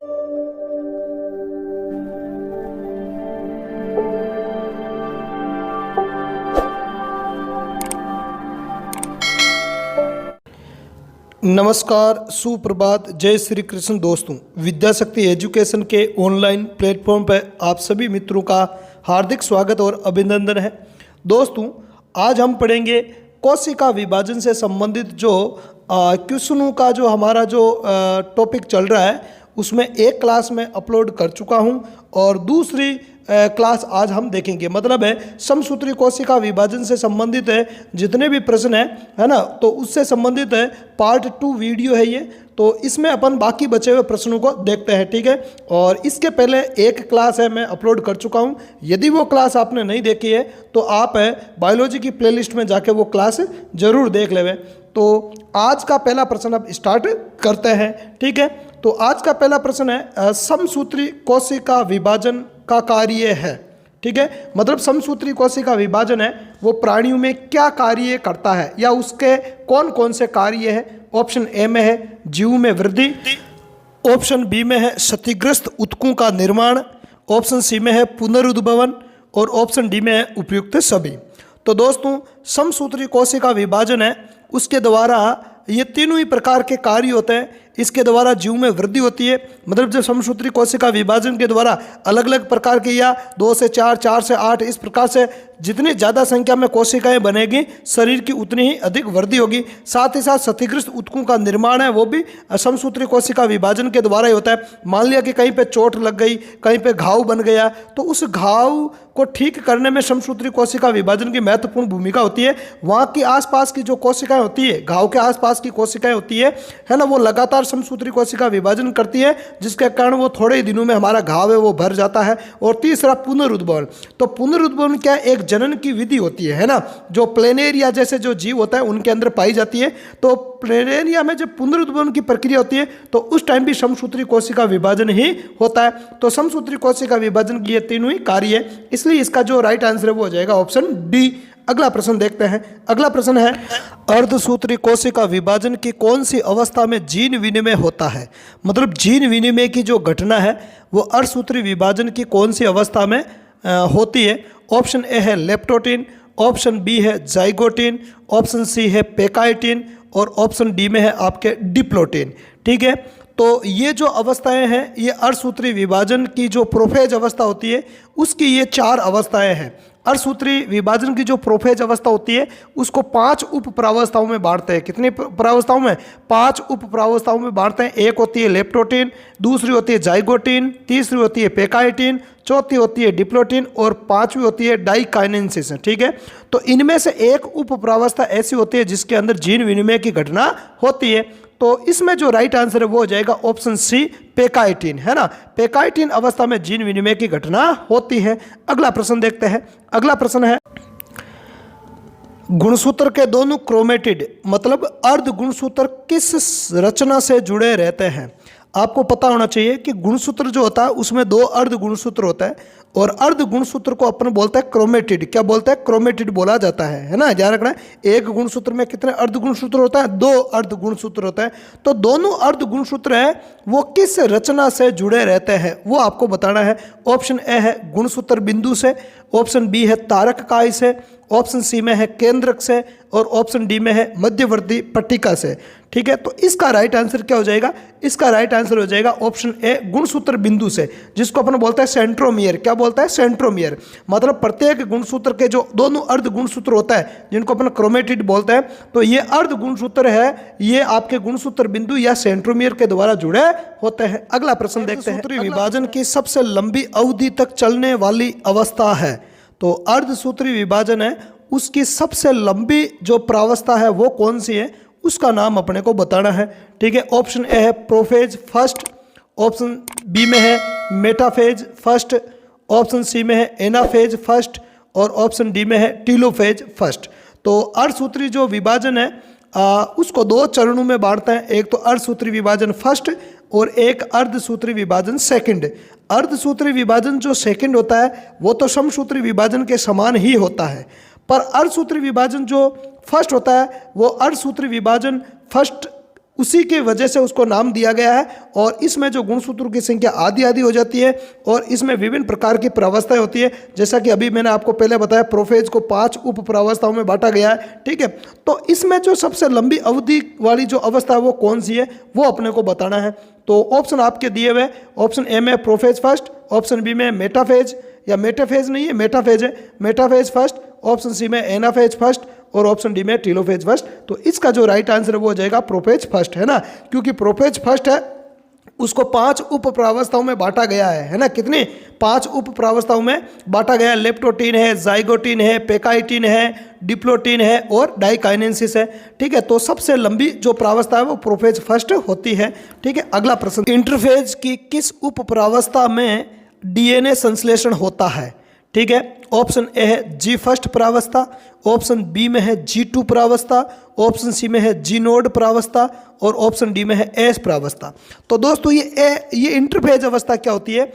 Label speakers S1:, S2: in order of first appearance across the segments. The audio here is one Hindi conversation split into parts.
S1: नमस्कार, सुप्रभात, जय श्री कृष्ण। दोस्तों, विद्याशक्ति एजुकेशन के ऑनलाइन प्लेटफॉर्म पर आप सभी मित्रों का हार्दिक स्वागत और अभिनंदन है। दोस्तों, आज हम पढ़ेंगे कोशिका विभाजन से संबंधित जो क्वेश्चनों का जो हमारा जो टॉपिक चल रहा है उसमें एक क्लास में अपलोड कर चुका हूं और दूसरी क्लास आज हम देखेंगे। मतलब है समसूत्री कोशिका विभाजन से संबंधित है जितने भी प्रश्न है ना, तो उससे संबंधित है पार्ट 2 वीडियो है ये। तो इसमें अपन बाकी बचे हुए प्रश्नों को देखते हैं, ठीक है। और इसके पहले एक क्लास है मैं अपलोड कर चुका हूँ। यदि वो क्लास आपने नहीं देखी है तो आप बायोलॉजी की प्लेलिस्ट में जाके वो क्लास जरूर देख लेवे। तो आज का पहला प्रश्न अब स्टार्ट करते हैं, ठीक है। तो आज का पहला प्रश्न है समसूत्री कोशिका विभाजन का कार्य है, ठीक है। मतलब समसूत्री कोशिका विभाजन है वो प्राणियों में क्या कार्य करता है या उसके कौन कौन से कार्य है। ऑप्शन ए में है जीव में वृद्धि, ऑप्शन बी में है क्षतिग्रस्त ऊतकों का निर्माण, ऑप्शन सी में है पुनरुद्भवन और ऑप्शन डी में है उपयुक्त सभी। तो दोस्तों, समसूत्री कोशिका विभाजन है उसके द्वारा ये तीनों ही प्रकार के कार्य होते हैं। इसके द्वारा जीव में वृद्धि होती है। मतलब जब समसूत्री कोशिका विभाजन के द्वारा अलग अलग प्रकार की या 2 से 4, 4 से 8 इस प्रकार से जितनी ज़्यादा संख्या में कोशिकाएं बनेगी शरीर की उतनी ही अधिक वृद्धि होगी। साथ ही साथ क्षतिग्रस्त ऊतकों का निर्माण है वो भी समसूत्री कोशिका विभाजन के द्वारा ही होता है। मान लिया कि कहीं पे चोट लग गई, कहीं पे घाव बन गया, तो उस घाव को ठीक करने में समसूत्री कोशिका विभाजन की महत्वपूर्ण भूमिका होती है। वहाँ की आसपास की जो कोशिकाएं होती है, घाव के आसपास की कोशिकाएं होती है ना, वो लगातार समसूत्री कोशिका विभाजन करती है जिसके कारण वो थोड़े ही दिनों में हमारा घाव है वो भर जाता है। और तीसरा पुनरुद्भवन। तो पुनरुद्भवन क्या, एक जनन की विधि होती है ना, जो प्लेनेरिया जैसे जो जीव होता है उनके अंदर पाई जाती है। तो प्लेनेरिया में जब पुनरुद्भवन की प्रक्रिया होती है तो उस टाइम भी समसूत्री कोशिका विभाजन ही होता है। तो समसूत्री कोशिका विभाजन की ये तीनों ही कार्य है, इसलिए इसका जो राइट आंसर है वो हो जाएगा ऑप्शन डी। अगला प्रश्न देखते हैं। अगला प्रश्न है अर्धसूत्री कोशिका विभाजन की कौन सी अवस्था में जीन विनिमय होता है। मतलब जीन विनिमय की जो घटना है वो अर्धसूत्री विभाजन की कौन सी अवस्था में होती है। ऑप्शन ए है लेप्टोटीन, ऑप्शन बी है जाइगोटीन, ऑप्शन सी है पेकाइटिन और ऑप्शन डी में है आपके डिप्लोटीन, ठीक है। तो ये जो अवस्थाएं हैं ये अर्धसूत्री विभाजन की जो प्रोफेज अवस्था होती है उसकी ये 4 अवस्थाएं हैं। अर्धसूत्री विभाजन की जो प्रोफेज अवस्था होती है उसको 5 उप प्रावस्थाओं में बांटते हैं। कितनी प्रावस्थाओं में? 5 उप प्रावस्थाओं में बांटते हैं। एक होती है लेप्टोटीन, दूसरी होती है जाइगोटीन, तीसरी होती है पेकाइटिन, चौथी होती है डिप्लोटीन और 5वीं होती है डाइकाइनेंसिस, ठीक है। तो इनमें से एक उप प्रावस्था ऐसी होती है जिसके अंदर जीन विनिमय की घटना होती है। तो इसमें जो राइट आंसर है वो हो जाएगा ऑप्शन सी पेकाइटिन, है ना। पेकाइटिन अवस्था में जीन विनिमय की घटना होती है। अगला प्रश्न देखते हैं। अगला प्रश्न है गुणसूत्र के दोनों क्रोमेटिड मतलब अर्ध गुणसूत्र किस रचना से जुड़े रहते हैं। आपको पता होना चाहिए कि गुणसूत्र जो होता है उसमें 2 अर्ध गुणसूत्र होता है और अर्ध गुणसूत्र को अपन बोलते हैं क्रोमेटिड। क्या बोलते हैं? क्रोमेटिड बोला जाता है ना। ध्यान रखना है, एक गुणसूत्र में कितने अर्ध गुणसूत्र होता है? 2 अर्ध गुणसूत्र होता है। तो दोनों अर्ध गुणसूत्र है वो किस रचना से जुड़े रहते हैं वो आपको बताना है। ऑप्शन ए है गुणसूत्र बिंदु से, ऑप्शन बी है तारक काई से, ऑप्शन सी में है केंद्रक से और ऑप्शन डी में है मध्यवर्ती पट्टिका से, ठीक है। तो इसका राइट आंसर क्या हो जाएगा? इसका राइट आंसर हो जाएगा ऑप्शन ए गुणसूत्र बिंदु से, जिसको अपन बोलते हैं सेंट्रोमियर। क्या बोलता है? सेंट्रोमियर। मतलब प्रत्येक गुणसूत्र के जो दोनों अर्ध गुणसूत्र होता है जिनको अपन क्रोमेटिड बोलते हैं, तो ये अर्ध गुणसूत्र है ये आपके गुणसूत्र बिंदु या सेंट्रोमियर के द्वारा जुड़े होते हैं। अगला प्रश्न देखते हैं। अर्धसूत्री विभाजन की सबसे लंबी अवधि तक चलने वाली अवस्था है। तो अर्धसूत्री विभाजन है उसकी सबसे लंबी जो प्रावस्था है वो कौन सी है उसका नाम अपने को बताना है, ठीक है। ऑप्शन ए है प्रोफेज फर्स्ट, ऑप्शन बी में है मेटाफेज फर्स्ट, ऑप्शन सी में है एनाफेज फर्स्ट और ऑप्शन डी में है टीलोफेज फर्स्ट। तो अर्धसूत्री जो विभाजन है उसको 2 चरणों में बांटते हैं। एक तो अर्धसूत्री विभाजन फर्स्ट और एक अर्धसूत्री विभाजन सेकंड। अर्धसूत्री विभाजन जो सेकंड होता है वो तो समसूत्री विभाजन के समान ही होता है, पर अर्धसूत्री विभाजन जो फर्स्ट होता है वो अर्धसूत्री विभाजन फर्स्ट उसी की वजह से उसको नाम दिया गया है। और इसमें जो गुणसूत्रों की संख्या आधी आधी हो जाती है और इसमें विभिन्न प्रकार की प्रावस्थाएं होती है। जैसा कि अभी मैंने आपको पहले बताया, प्रोफेज को 5 उप प्रावस्थाओं में बांटा गया है, ठीक है। तो इसमें जो सबसे लंबी अवधि वाली जो अवस्था है वो कौन सी है, वो अपने को बताना है। तो ऑप्शन आपके दिए हुए, ऑप्शन ए में प्रोफेज फर्स्ट, ऑप्शन बी में मेटाफेज, या मेटाफेज नहीं है मेटाफेज है, मेटाफेज फर्स्ट, ऑप्शन सी में एनाफेज फर्स्ट और ऑप्शन डी में टीलोफेज फर्स्ट। तो इसका जो राइट आंसर है वो हो जाएगा प्रोफेज फर्स्ट, है ना, क्योंकि प्रोफेज फर्स्ट है उसको 5 उप प्रावस्थाओं में बांटा गया है ना। कितनी? 5 उप प्रावस्थाओं में बांटा गया है। लेप्टोटीन है, जाइगोटीन है, पेकाइटिन है, डिप्लोटीन है और डाइकाइनेंसिस है, ठीक है। तो सबसे लंबी जो प्रावस्था है वो प्रोफेज फर्स्ट होती है, ठीक है। अगला प्रश्न, इंटरफेज की किस उप प्रावस्था में डीएनए संश्लेषण होता है, ठीक है। ऑप्शन ए है जी फर्स्ट प्रावस्था, ऑप्शन बी में है G2 प्रावस्था, ऑप्शन सी में है जी नोड प्रावस्था और ऑप्शन डी में है एस प्रावस्था। तो दोस्तों ये इंटरफेज अवस्था क्या होती है?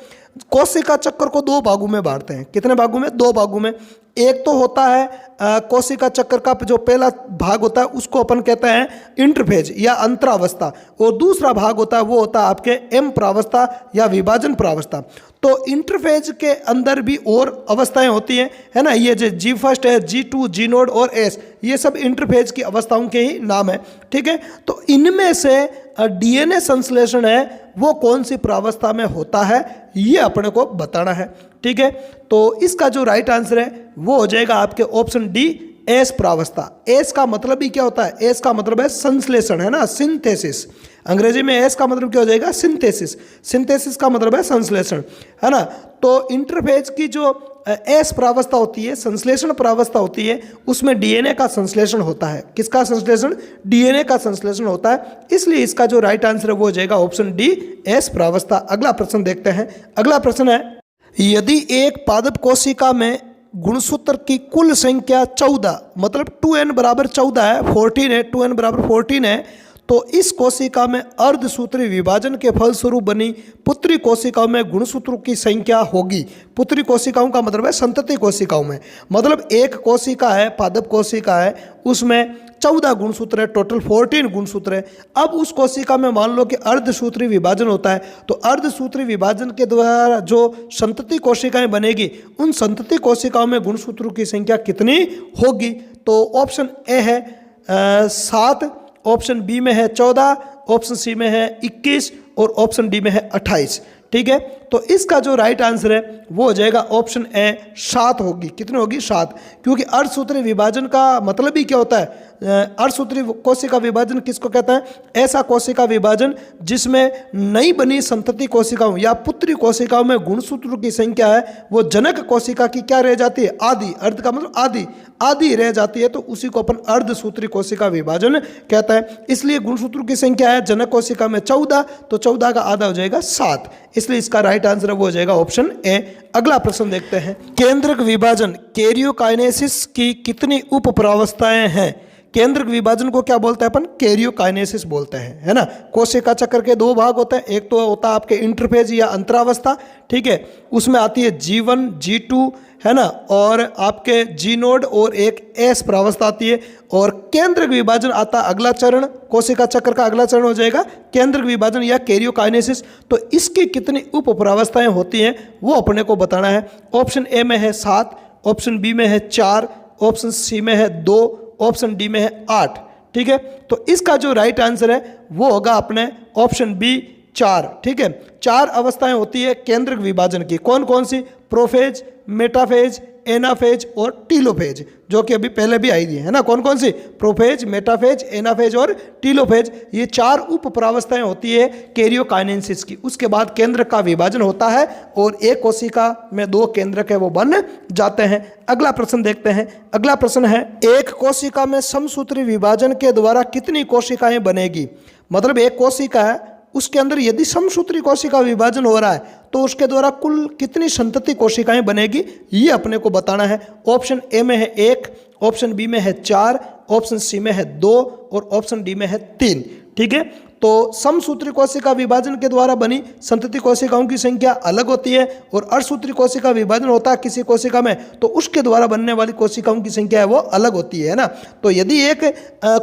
S1: कोशिका चक्र को 2 भागों में बांटते हैं। कितने भागों में? 2 भागों में। एक तो होता है कोशिका चक्र का जो पहला भाग होता है उसको अपन कहते हैं इंटरफेज या अंतरावस्था, और दूसरा भाग होता है वो होता है आपके एम प्रावस्था या विभाजन प्रावस्था। तो इंटरफेज के अंदर भी और अवस्थाएं होती हैं, है ना। ये जो जी फर्स्ट है, G2, जी नोड और एस, ये सब इंटरफेज की अवस्थाओं के ही नाम है, ठीक है। तो इनमें से डीएनए संश्लेषण है वो कौन सी प्रावस्था में होता है, ये अपने को बताना है, ठीक है। तो इसका जो राइट आंसर है वो हो जाएगा आपके ऑप्शन डी, एस प्रावस्था। एस का मतलब ही क्या होता है? एस का मतलब है संश्लेषण, है ना, सिंथेसिस। अंग्रेजी में एस का मतलब क्या हो जाएगा? सिंथेसिस। सिंथेसिस का मतलब है संश्लेषण, है ना। तो इंटरफेज की जो एस प्रावस्था होती है, संश्लेषण प्रावस्था होती है, उसमें डीएनए का संश्लेषण होता है। किसका संश्लेषण? डीएनए का संश्लेषण होता है, इसलिए इसका जो राइट आंसर है वो हो जाएगा ऑप्शन डी, एस प्रावस्था। अगला प्रश्न देखते हैं। अगला प्रश्न है, यदि एक पादप कोशिका में गुणसूत्र की कुल संख्या 14, मतलब 2n बराबर 14 है, 14 है, 2n बराबर 14 है, तो इस कोशिका में अर्धसूत्री विभाजन के फलस्वरूप बनी पुत्री कोशिकाओं में गुणसूत्रों की संख्या होगी। पुत्री कोशिकाओं का मतलब है संतति कोशिकाओं में, मतलब एक कोशिका है, पादप कोशिका है, उसमें 14 गुणसूत्र है, टोटल 14 गुणसूत्र है। अब उस कोशिका में मान लो कि अर्धसूत्री विभाजन होता है, तो अर्धसूत्री विभाजन के द्वारा जो संतति कोशिकाएं बनेगी, उन संतति कोशिकाओं में गुणसूत्रों की संख्या कितनी होगी? तो ऑप्शन ए है 7, ऑप्शन बी में है 14, ऑप्शन सी में है 21 और ऑप्शन डी में है 28, ठीक है। तो इसका जो राइट आंसर है वो हो जाएगा ऑप्शन ए, 7 होगी। कितनी होगी? 7, क्योंकि अर्धसूत्री विभाजन का मतलब ही क्या होता है? अर्धसूत्री कोशिका विभाजन किसको कहता है? ऐसा कोशिका विभाजन जिसमें नई बनी संतति कोशिकाओं या पुत्री कोशिकाओं में गुणसूत्रों की संख्या है वो जनक कोशिका की क्या रह जाती है? आधी। अर्ध का मतलब आधी, आधी रह जाती है, तो उसी को अपन अर्धसूत्री कोशिका विभाजन कहता है। इसलिए गुणसूत्रों की संख्या है जनक कोशिका में 14, तो 14 का आधा हो जाएगा 7, इसलिए इसका राइट आंसर वो हो जाएगा ऑप्शन ए। अगला प्रश्न देखते हैं। केंद्रक विभाजन कैरियोकाइनेसिस की कितनी उप प्रावस्थाएं हैं? केंद्रक विभाजन को क्या बोलते हैं अपन? कैरियोकाइनेसिस बोलते हैं, है ना। कोशिका चक्र के 2 भाग होते हैं, एक तो होता है आपके इंटरफेज या अंतरावस्था, ठीक है, उसमें आती है G1, G2, है ना, और आपके जी नोड और एक एस प्रावस्था आती है। और केंद्रक विभाजन आता अगला चरण, कोशिका चक्र का अगला चरण हो जाएगा केंद्रक विभाजन या कैरियोकाइनेसिस। तो इसकी कितनी उप प्रावस्थाएं होती हैं वो अपने को बताना है। ऑप्शन ए में है 7, ऑप्शन बी में है 4, ऑप्शन सी में है 2, ऑप्शन डी में है 8, ठीक है। तो इसका जो राइट आंसर है वो होगा अपने ऑप्शन बी, 4, ठीक है। 4 अवस्थाएं होती है केंद्रक विभाजन की। कौन कौन सी? प्रोफेज, मेटाफेज, एनाफेज और टीलोफेज, जो कि अभी पहले भी आई है ना। कौन कौन सी? प्रोफेज, मेटाफेज, एनाफेज और टीलोफेज। ये 4 उप प्रावस्थाएं होती है कैरियोकाइनेसिस की। उसके बाद केंद्रक का विभाजन होता है और एक कोशिका में 2 केंद्रक है वो बन जाते हैं। अगला प्रश्न देखते हैं। अगला प्रश्न है, एक कोशिका में समसूत्री विभाजन के द्वारा कितनी कोशिकाएं बनेगी? मतलब एक कोशिका है, उसके अंदर यदि समसूत्री कोशिका विभाजन हो रहा है तो उसके द्वारा कुल कितनी संतति कोशिकाएं बनेगी, ये अपने को बताना है। ऑप्शन ए में है 1, ऑप्शन बी में है 4, ऑप्शन सी में है 2 और ऑप्शन डी में है 3, ठीक है। तो समसूत्री कोशिका विभाजन के द्वारा बनी संतति कोशिकाओं की संख्या अलग होती है, और अर्धसूत्री कोशिका विभाजन होता है किसी कोशिका में तो उसके द्वारा बनने वाली कोशिकाओं की संख्या है वो अलग होती है ना। तो यदि एक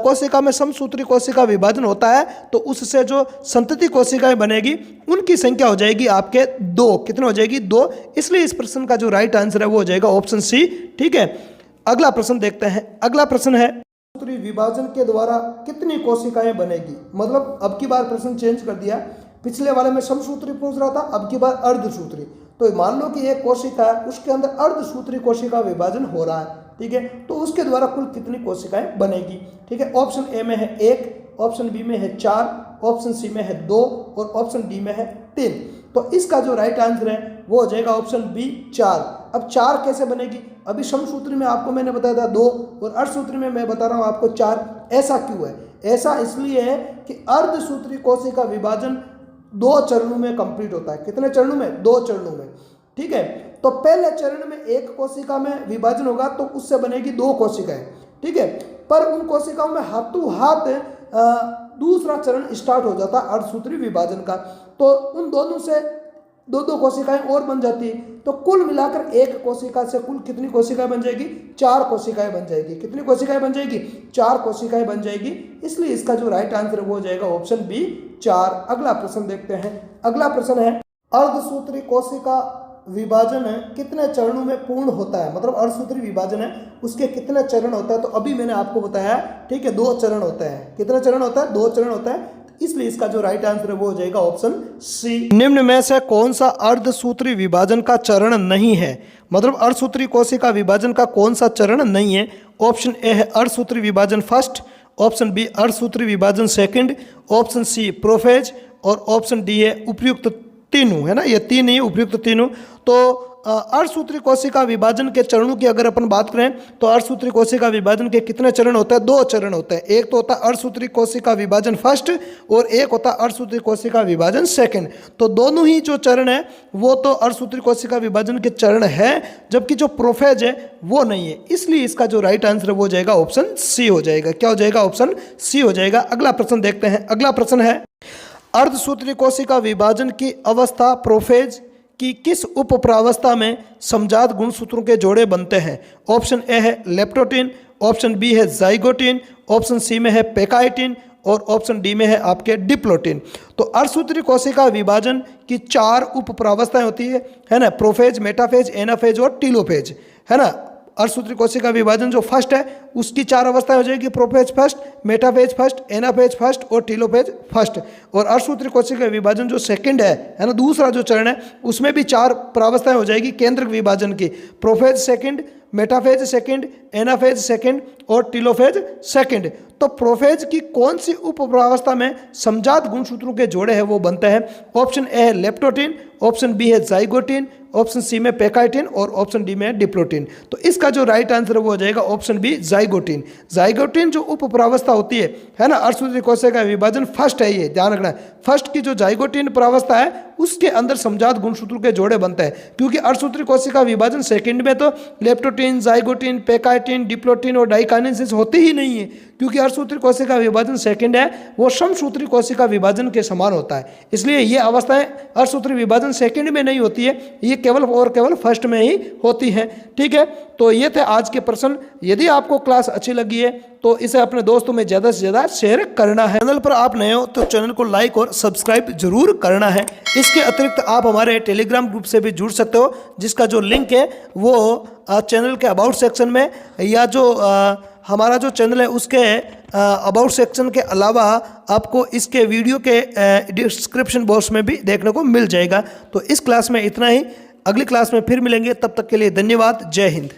S1: कोशिका में समसूत्री कोशिका विभाजन होता है तो उससे जो संतति कोशिकाएं बनेगी उनकी संख्या हो जाएगी आपके 2। कितने हो जाएगी? 2। इसलिए इस प्रश्न का जो राइट आंसर है वो हो जाएगा ऑप्शन सी। ठीक है, अगला प्रश्न देखते हैं। अगला प्रश्न है सूत्री विभाजन के द्वारा कितनी कोशिकाएं बनेगी। मतलब अब की बार प्रश्न चेंज कर दिया, पिछले वाले में समसूत्री पूछ रहा था, अब की बार अर्धसूत्री। तो मान लो कि एक कोशिका है उसके अंदर अर्धसूत्री कोशिका विभाजन हो रहा है, ठीक है, तो उसके द्वारा कुल कितनी कोशिकाएं बनेगी। ठीक है, ऑप्शन ए में है 1, ऑप्शन बी में है 4, ऑप्शन सी में है 2 और ऑप्शन डी में है 3। तो इसका जो राइट आंसर है वो हो जाएगा ऑप्शन बी 4। अब 4 कैसे बनेगी? अभी समसूत्री में आपको मैंने बताया था 2 और अर्धसूत्री में मैं बता रहा हूँ आपको 4। ऐसा क्यों है? ऐसा इसलिए है कि अर्धसूत्री कोशिका विभाजन 2 चरणों में कंप्लीट होता है। कितने चरणों में? 2 चरणों में। ठीक है, तो पहले चरण में एक कोशिका में विभाजन होगा तो उससे बनेगी 2 कोशिकाएं। ठीक है, पर उन कोशिकाओं में हाथों हाथ दूसरा चरण स्टार्ट हो जाता है अर्धसूत्री विभाजन का, तो उन दोनों से 2 कोशिकाएं और बन जाती है। तो कुल मिलाकर एक कोशिका से कुल कितनी कोशिकाएं बन जाएगी? 4 कोशिकाएं बन जाएगी। कितनी कोशिकाएं बन जाएगी? 4 कोशिकाएं बन जाएगी। इसलिए इसका जो राइट आंसर वो हो जाएगा ऑप्शन बी 4। अगला प्रश्न देखते हैं। अगला प्रश्न है अर्धसूत्री कोशिका विभाजन कितने चरणों में पूर्ण होता है। मतलब अर्धसूत्री विभाजन है उसके कितने चरण होता है। तो अभी मैंने आपको बताया, ठीक है, 2 चरण होते हैं। कितने चरण होता है? 2 चरण होता है। इसलिए इसका जो राइट आंसर है वो हो जाएगा ऑप्शन सी। निम्न में से कौन सा अर्धसूत्री विभाजन का चरण नहीं है। मतलब अर्धसूत्री कोशिका विभाजन का कौन सा चरण नहीं है। ऑप्शन ए है अर्धसूत्री विभाजन फर्स्ट, ऑप्शन बी अर्धसूत्री विभाजन सेकंड, ऑप्शन सी प्रोफेज और ऑप्शन डी है उपयुक्त तीनों। है ना, ये 3 नहीं, उपयुक्त तीनों। तो अर्धसूत्री कोशिका विभाजन के चरणों की अगर अपन बात करें तो अर्धसूत्री कोशिका विभाजन के कितने चरण होते हैं? 2 चरण होते हैं। एक तो होता है अर्धसूत्री कोशिका विभाजन फर्स्ट और एक होता है अर्धसूत्री कोशिका विभाजन सेकंड। तो दोनों ही जो चरण है वो तो अर्धसूत्री कोशिका विभाजन के चरण है, जबकि जो प्रोफेज है वो नहीं है। इसलिए इसका जो राइट आंसर वो हो जाएगा ऑप्शन सी हो जाएगा। क्या हो जाएगा? ऑप्शन सी हो जाएगा। अगला प्रश्न देखते हैं। अगला प्रश्न है अर्धसूत्री कोशिका विभाजन की अवस्था प्रोफेज कि किस उप प्रावस्था में समजात गुणसूत्रों के जोड़े बनते हैं। ऑप्शन ए है लेप्टोटिन, ऑप्शन बी है जाइगोटिन, ऑप्शन सी में है पेकाइटिन और ऑप्शन डी में है आपके डिप्लोटिन। तो अर्धसूत्री कोशिका विभाजन की 4 उप प्रावस्थाएं होती है ना, प्रोफेज, मेटाफेज, एनाफेज और टीलोफेज। है ना, अर्धसूत्री कोशिका विभाजन जो फर्स्ट है उसकी 4 अवस्थाएं हो जाएगी, prophase first, metaphase first, anaphase first और टीलोफेज फर्स्ट। और अर्धसूत्री कोशिका विभाजन जो सेकंड है ना, दूसरा जो चरण है उसमें भी 4 प्रावस्थाएं हो जाएगी केंद्रक विभाजन की, prophase second, metaphase second, anaphase second और टीलोफेज सेकंड। तो प्रोफेज की कौन सी उप प्रावस्था में समजात गुणसूत्रों के जोड़े हैं वो बनते हैं। ऑप्शन ए है लेप्टोटिन, ऑप्शन बी है जाइगोटिन, ऑप्शन सी में पेकाइटिन और ऑप्शन डी में डिप्लोटिन। तो इसका जो राइट आंसर वो हो जाएगा ऑप्शन बी जाइगोटिन। जाइगोटिन जो उप प्रावस्था होती है ना, अर्धसूत्री कोशिका विभाजन फर्स्ट है, ये ध्यान रखना है। फर्स्ट की जो जाइगोटिन प्रावस्था है उसके अंदर समजात गुणसूत्रों के जोड़े बनते हैं, क्योंकि अर्धसूत्री कोशिका विभाजन सेकंड में तो लेप्टोटिन, जाइगोटिन, पेकाइटिन, डिप्लोटिन और डाइकाइनेसिस होती ही नहीं है, क्योंकि अर्धसूत्री कोशिका विभाजन सेकंड है वो समसूत्री कोशिका विभाजन के समान होता है। इसलिए ये अवस्थाएं अर्धसूत्री विभाजन सेकंड में नहीं होती है, ये केवल और केवल फर्स्ट में ही होती है। ठीक है, तो ये थे आज के प्रश्न। यदि आपको क्लास अच्छी लगी है तो इसे अपने दोस्तों में ज़्यादा से ज़्यादा शेयर करना है। चैनल पर आप नए हो तो चैनल को लाइक और सब्सक्राइब जरूर करना है। इसके अतिरिक्त आप हमारे टेलीग्राम ग्रुप से भी जुड़ सकते हो, जिसका जो लिंक है वो चैनल के अबाउट सेक्शन में या जो हमारा जो चैनल है उसके अबाउट सेक्शन के अलावा आपको इसके वीडियो के डिस्क्रिप्शन बॉक्स में भी देखने को मिल जाएगा। तो इस क्लास में इतना ही, अगली क्लास में फिर मिलेंगे, तब तक के लिए धन्यवाद। जय हिंद।